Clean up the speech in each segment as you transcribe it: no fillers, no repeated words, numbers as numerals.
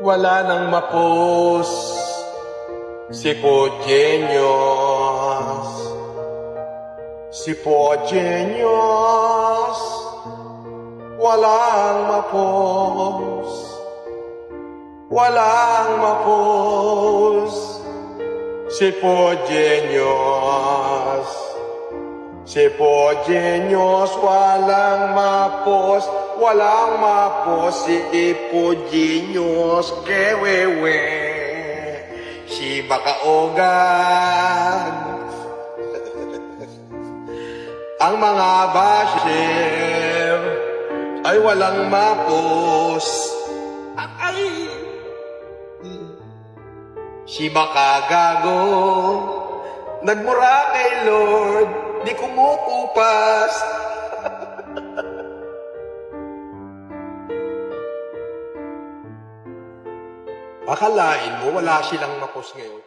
Wala nang mapos si Pogenius. Si Pogenius walang mapos. Walang mapos si Pogenius. Si Pogenius walang mapos. Walang mapos si Pogenius. Kewewe si Bakaogan. Ang mga basher ay walang mapos. Ay! Si Bakagago nagmura kay Lord, di kumukupas. Akalain mo wala silang mapos ngayon?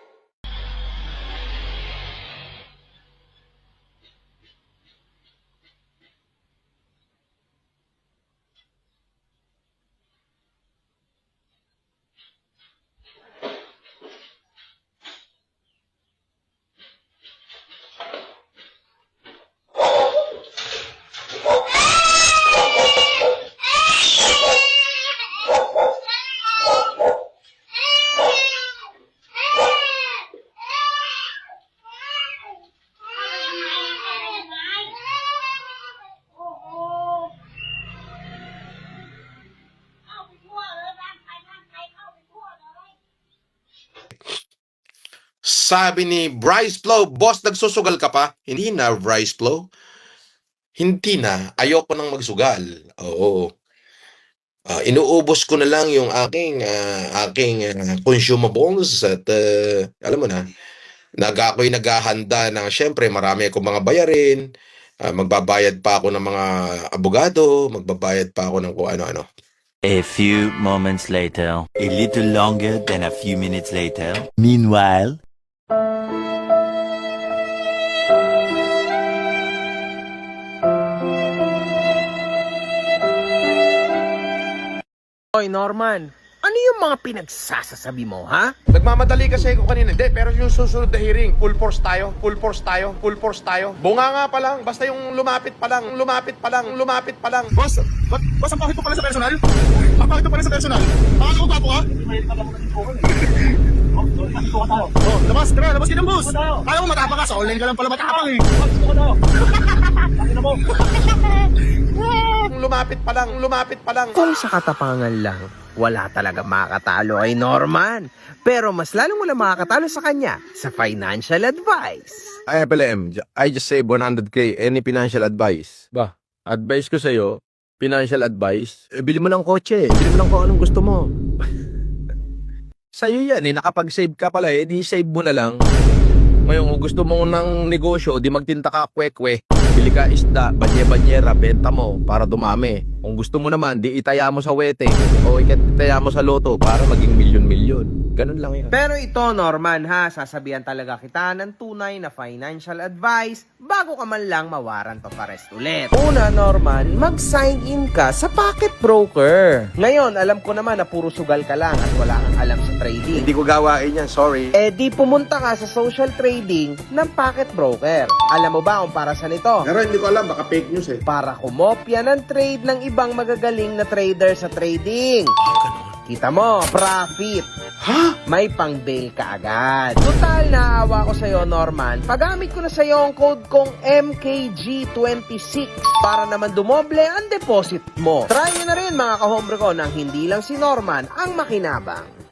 Sabi ni Bryce Flo, boss, nagsusugal ka pa? Hindi na, Bryce Flo. Hindi na. Ayoko nang magsugal. Oo. Inuubos ko na lang yung aking consumables at alam mo na, ako'y naghahanda ng syempre marami akong mga bayarin. Magbabayad pa ako ng mga abogado, magbabayad pa ako ng kung ano-ano. A few moments later, a little longer than a few minutes later. Meanwhile, Oy, Norman, ano yung mga pinagsasasabi mo, ha? Nagmamadali kasi ako kanina. Hindi, pero yung susunod na hearing, full force tayo. Full force tayo. Full force tayo. Bunga nga pa lang. Basta yung lumapit pa lang. Lumapit pa lang. Lumapit pa lang. Boss, boss, ang pangit mo pala sa personal? Ang pangit mo pala sa personal? Bakit ako gwapo ka? Oh, labas, tara, labas ka ng boss. Kaya mo matapang ka, sa online ka lang pala matapang eh. Lumapit pa lang. Lumapit pa lang. Kung sa katapangan lang, wala talaga makakatalo kay Norman. Pero mas lalong wala makakatalo sa kanya sa financial advice. Ay, PLM, I just saved 100k. Any financial advice? Ba, advice ko sa'yo, financial advice, bili mo ng kotse. Bili mo lang kung anong gusto mo. Sa'yo yan, nakapag-save ka pala, di save mo na lang. Ngayon, kung gusto mo ng negosyo, di magtinta ka kwekwe. Bili ka isda, banye-banyera, benta mo para dumami. Kung gusto mo naman, di itaya mo sa wete o itaya mo sa loto para maging milyon-milyon. Ganun lang yan. Pero ito, Norman, ha, sasabihan talaga kita ng tunay na financial advice bago ka man lang mawarrant of arrest ulit. Una, Norman, mag-sign in ka sa Pocket Broker. Ngayon, alam ko naman na puro sugal ka lang at wala kang alam sa trading. Hindi ko gawain yan, sorry. Eh di pumunta ka sa social trading ng Pocket Broker. Alam mo ba kung para saan ito? Pero hindi ko alam, baka fake news eh. Para kumopya ng trade ng ibang magagaling na trader sa trading. Kita mo, profit. Ha? May pang-bail ka agad. Total, naawa ko sa'yo, Norman. Pagamit ko na sa'yo ang code kong MKG26 para naman dumoble ang deposit mo. Try nyo na rin mga kahombre ko nang hindi lang si Norman ang makinabang.